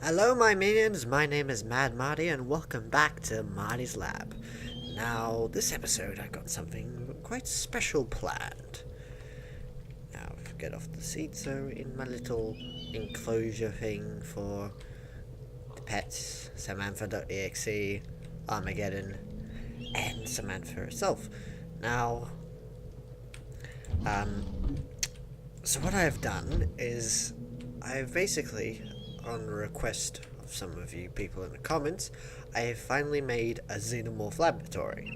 Hello my minions, my name is Mad Marty and welcome back to Marty's Lab. Now, this episode I got something quite special planned. Now, get off the seat, so in my little enclosure thing for the pets, Samantha.exe, Armageddon, and Samantha herself. Now, so what I've done is I've basically, on request of some of you people in the comments, I have finally made a Xenomorph laboratory.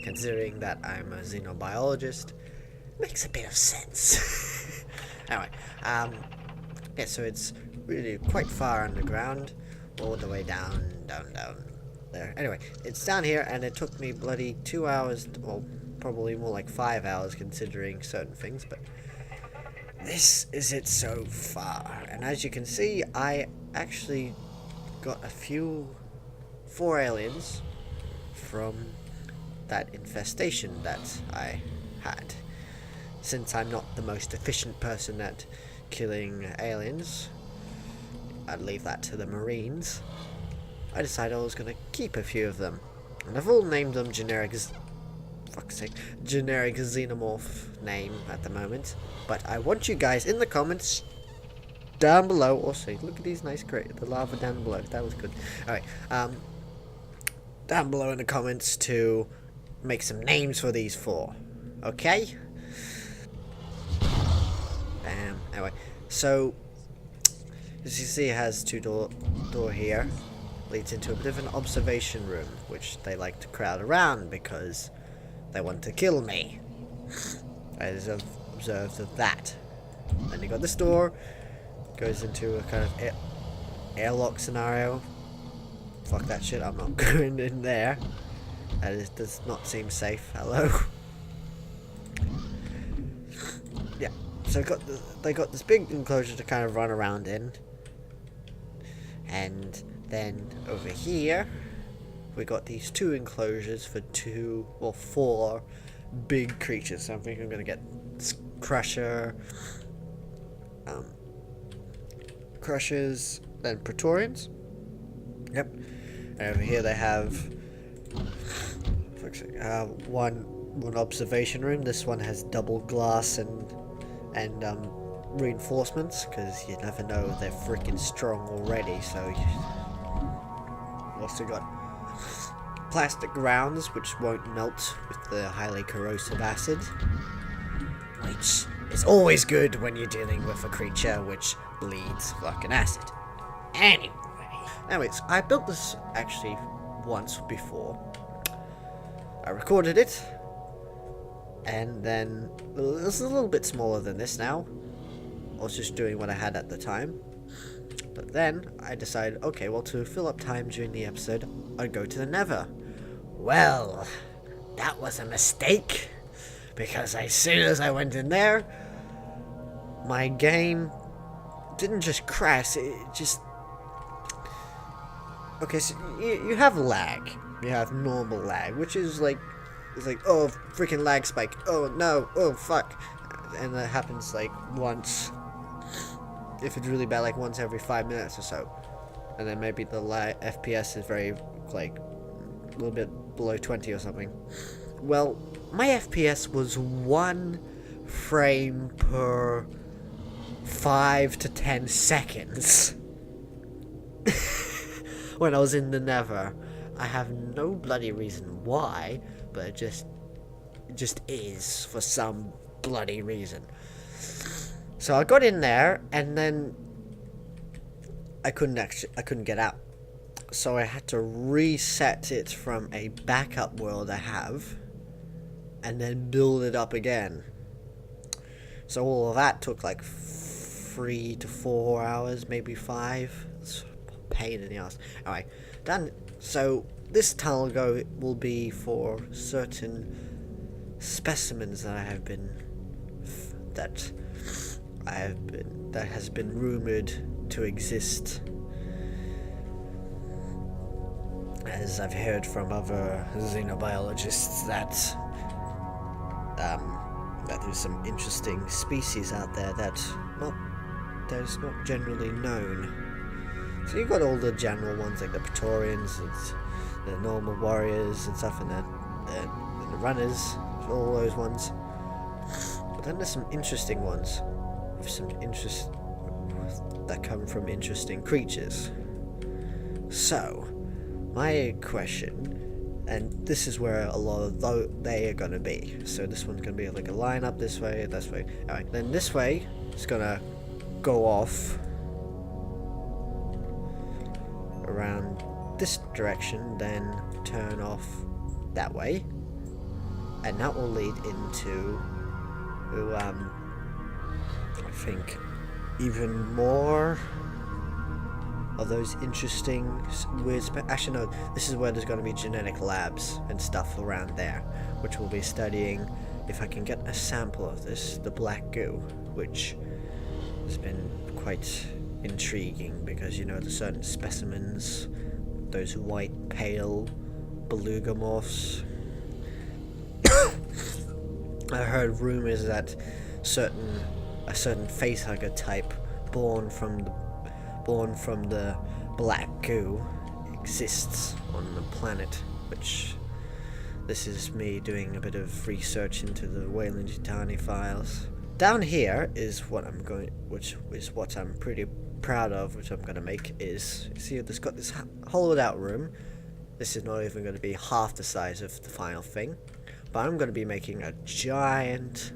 Considering that I'm a xenobiologist, makes a bit of sense. Anyway, yeah, so it's really quite far underground, all the way down there. Anyway, it's down here, and it took me bloody 2 hours, well, probably more like 5 hours considering certain things, but this is it so far. And as you can see, I actually got four aliens from that infestation that I had. Since I'm not the most efficient person at killing aliens, I'd leave that to the Marines. I decided I was going to keep a few of them, and I've all named them generic Xenomorph name at the moment. But I want you guys in the comments down below, also look at these nice the lava down below, that was good. Alright, down below in the comments to make some names for these four, okay? Bam. Anyway, so as you see, it has two door here, leads into a bit of an observation room, which they like to crowd around because they want to kill me. I observed of that. Then you got this door, goes into a kind of airlock scenario. Fuck that shit, I'm not going in there. That does not seem safe. Hello. Yeah, so they got this big enclosure to kind of run around in. And then over here, we got these two enclosures for four big creatures. So I think I'm gonna get Crusher, Crushers, then Praetorians. Yep. And over here they have one observation room. This one has double glass and reinforcements, because you never know, they're freaking strong already. So you also got plastic rounds which won't melt with the highly corrosive acid, which is always good when you're dealing with a creature which bleeds fucking acid. Anyways, I built this actually once before. I recorded it, and then it's a little bit smaller than this now. I was just doing what I had at the time. But then I decided, okay, well, to fill up time during the episode, I'd go to the Nether. Well, that was a mistake, because as soon as I went in there, my game didn't just crash, it just... Okay, so you have lag. You have normal lag, which is like, it's like, oh, freaking lag spike, oh no, oh fuck. And that happens like once, if it's really bad, like once every 5 minutes or so. And then maybe the FPS is very, like, a little bit below 20 or something. Well, my FPS was 1 frame per 5 to 10 seconds when I was in the Nether. I have no bloody reason why, but it just is for some bloody reason. So I got in there, and then I couldn't get out. So I had to reset it from a backup world I have, and then build it up again. So all of that took like 3 to 4 hours, maybe 5. It's a pain in the ass. Alright, done. So this tunnel will be for certain specimens that has been rumored to exist, as I've heard from other xenobiologists that there's some interesting species out there that is not generally known. So you've got all the general ones like the Praetorians and the normal warriors and stuff, and the runners, all those ones. But then there's some interesting ones, with some interest that come from interesting creatures. So, my question, and this is where a lot of they are going to be. So this one's going to be like a line up this way. Alright, then this way is going to go off around this direction, then turn off that way. And that will lead into, I think, even more of those interesting weird actually no, this is where there's going to be genetic labs and stuff around there, which we'll be studying. If I can get a sample of this, the black goo, which has been quite intriguing, because you know the certain specimens, those white pale beluga morphs. I heard rumors that a certain facehugger type born from the black goo exists on the planet, which this is me doing a bit of research into the Weyland-Yutani files. Down here is what I'm pretty proud of, which I'm going to make is, see, it's got this hollowed out room. This is not even going to be half the size of the final thing, but I'm going to be making a giant,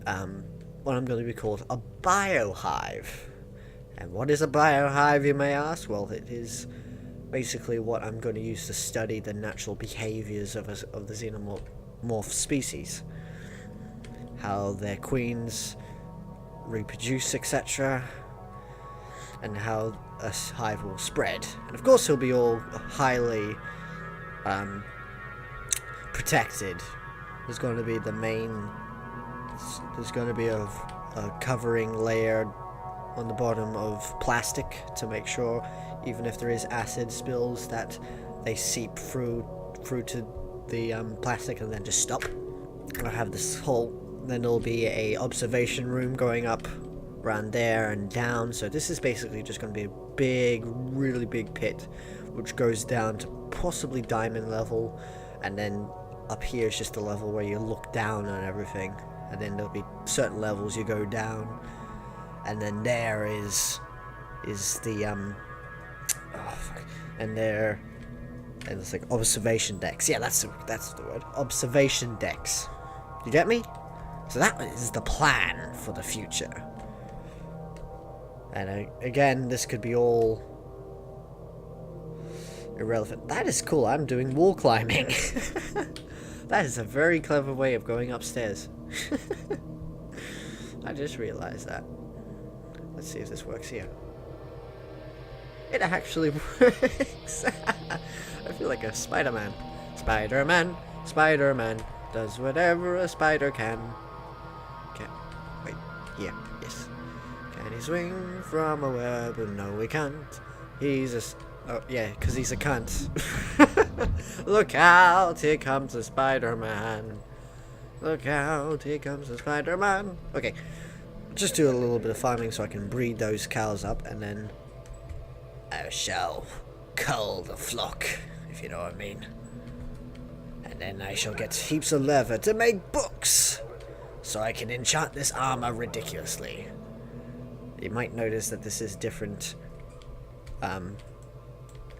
what I'm going to be called a biohive. And what is a biohive, you may ask? Well, it is basically what I'm going to use to study the natural behaviors of the xenomorph species, how their queens reproduce, etc., and how a hive will spread. And of course it'll be all highly protected. There's going to be there's going to be a covering layer on the bottom of plastic to make sure, even if there is acid spills, that they seep through to the plastic and then just stop. I have this whole, then there'll be a observation room going up around there and down. So this is basically just going to be a big, really big pit, which goes down to possibly diamond level, and then up here is just a level where you look down on everything, and then there'll be certain levels you go down, and then there is the and it's like observation decks. Yeah, that's the word. Observation decks. You get me? So that is the plan for the future. And again, this could be all irrelevant. That is cool. I'm doing wall climbing. That is a very clever way of going upstairs. I just realized that. Let's see if this works here. It actually works. I feel like a Spider-Man. Spider-Man, Spider-Man does whatever a spider can. Wait, yeah, yes. Can he swing from a web? No, he can't. Oh, yeah, because he's a cunt. Look out, here comes the Spider-Man. Look out, here comes the Spider-Man. Okay, just do a little bit of farming so I can breed those cows up, and then I shall cull the flock, if you know what I mean. And then I shall get heaps of leather to make books, so I can enchant this armor ridiculously. You might notice that this is different.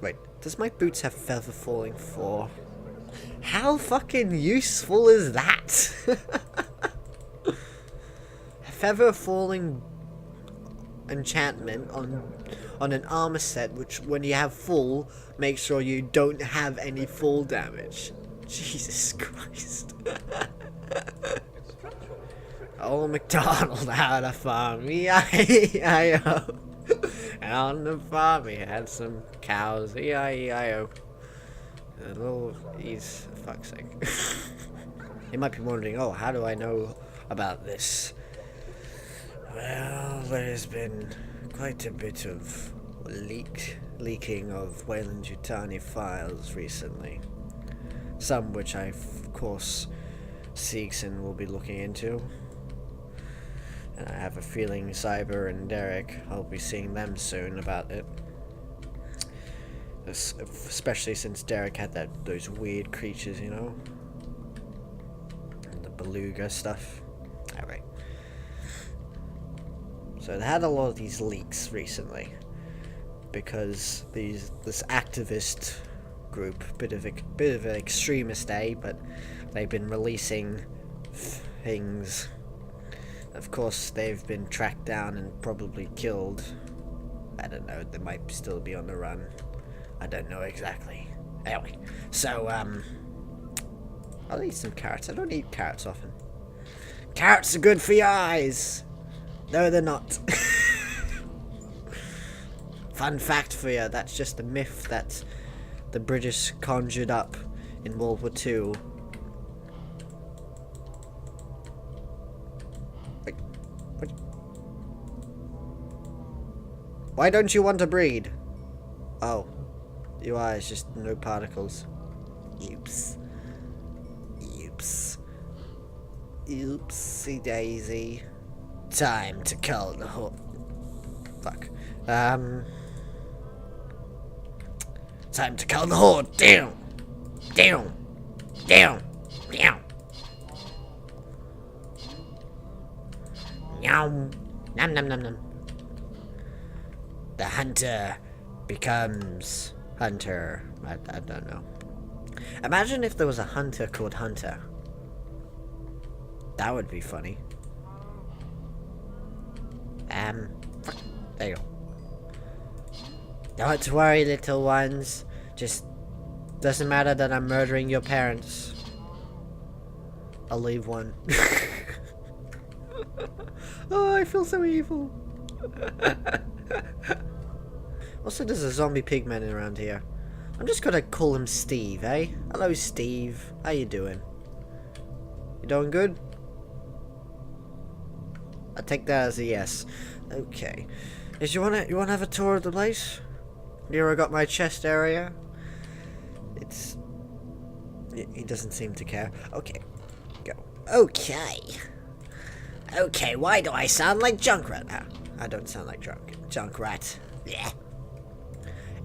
Wait, does my boots have feather falling 4? How fucking useful is that? Feather falling enchantment on an armor set, which when you have full, make sure you don't have any fall damage. Jesus Christ. Old MacDonald had a farm, E-I-E-I-O. And on the farm he had some cows, E-I-E-I-O. He's, for fuck's sake. You might be wondering, oh, how do I know about this? Well, there's been quite a bit of leaking of Weyland-Yutani files recently. Some which I, of course, Seegson will be looking into. And I have a feeling Cyber and Derek, I'll be seeing them soon about it. Especially since Derek had those weird creatures, you know? And the beluga stuff. Alright. So they had a lot of these leaks recently. Because this activist group, bit of an extremist, but they've been releasing things. Of course, they've been tracked down and probably killed. I don't know, they might still be on the run. I don't know exactly. Anyway, so, I'll eat some carrots. I don't eat carrots often. Carrots are good for your eyes! No, they're not. Fun fact for you, that's just a myth that the British conjured up in World War II. Wait, what? Why don't you want to breed? Oh, your eyes, just no particles. Oops. Oops. Oopsie daisy. Time to call the whole. Fuck. Time to call the horde. Down. Down. Down. Down. Yum. Nom nom nom nom. The hunter becomes Hunter. I don't know. Imagine if there was a hunter called Hunter. That would be funny. There you go. Don't worry, little ones. Just doesn't matter that I'm murdering your parents. I'll leave one. Oh, I feel so evil. Also, there's a zombie pigman around here. I'm just gonna call him Steve, eh? Hello, Steve. How you doing? You doing good? I take that as a yes. Okay. You wanna have a tour of the place? Here I got my chest area. He doesn't seem to care. Okay. Go. Okay. Okay, why do I sound like Junkrat? I don't sound like Junkrat. Yeah.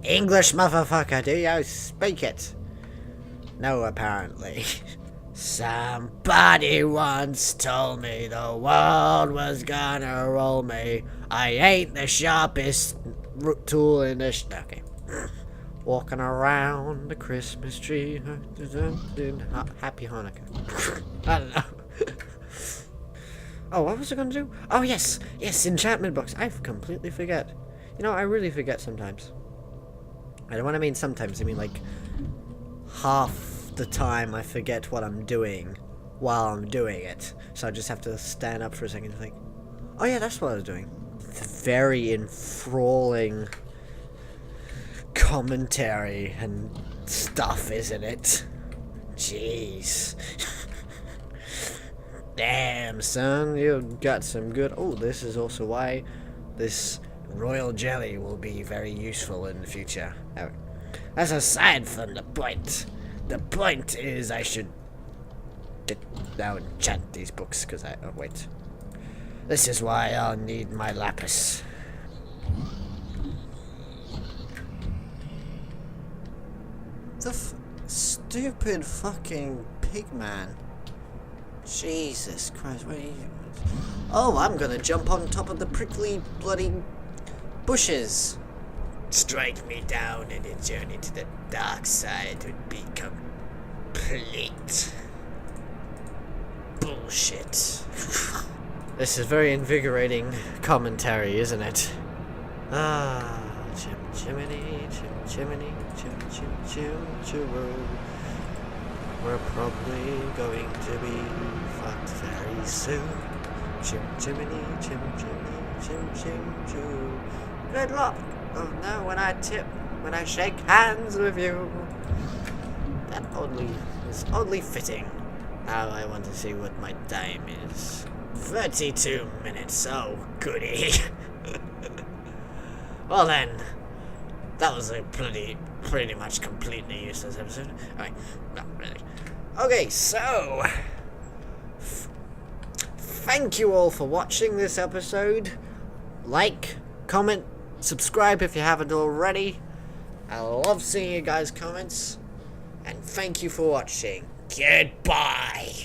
English, motherfucker, do you speak it? No, apparently. Somebody once told me the world was gonna roll me. I ain't the sharpest tool in the okay. Walking around the Christmas tree. Happy Hanukkah. I don't know. Oh, what was I gonna do? Oh, yes, enchantment books. I completely forget. You know, I really forget sometimes. I don't want to mean sometimes. I mean like half the time I forget what I'm doing while I'm doing it. So I just have to stand up for a second and think, oh yeah, that's what I was doing. Very enthralling commentary and stuff, isn't it? Jeez. Damn, son, you got some good... Oh, this is also why this royal jelly will be very useful in the future. That's aside from the point. The point is I should now enchant these books, because oh, wait. This is why I'll need my lapis. The stupid fucking pigman. Jesus Christ, what are you... Oh, I'm gonna jump on top of the prickly bloody bushes. Strike me down and a journey to the dark side would be complete bullshit. This is very invigorating commentary, isn't it? Ah, chim chimney, chim chimney, chim chim chim chim. We're probably going to be fucked very soon. Chim chimney, chim chimney, chim chim chim. Good luck. Oh no, when I shake hands with you. That is only fitting. Now I want to see what my time is. 32 minutes, oh goody. Well then, that was a pretty much completely useless episode. Alright, not really. Okay, so... thank you all for watching this episode. Like, comment, subscribe if you haven't already. I love seeing you guys' comments. And thank you for watching. Goodbye.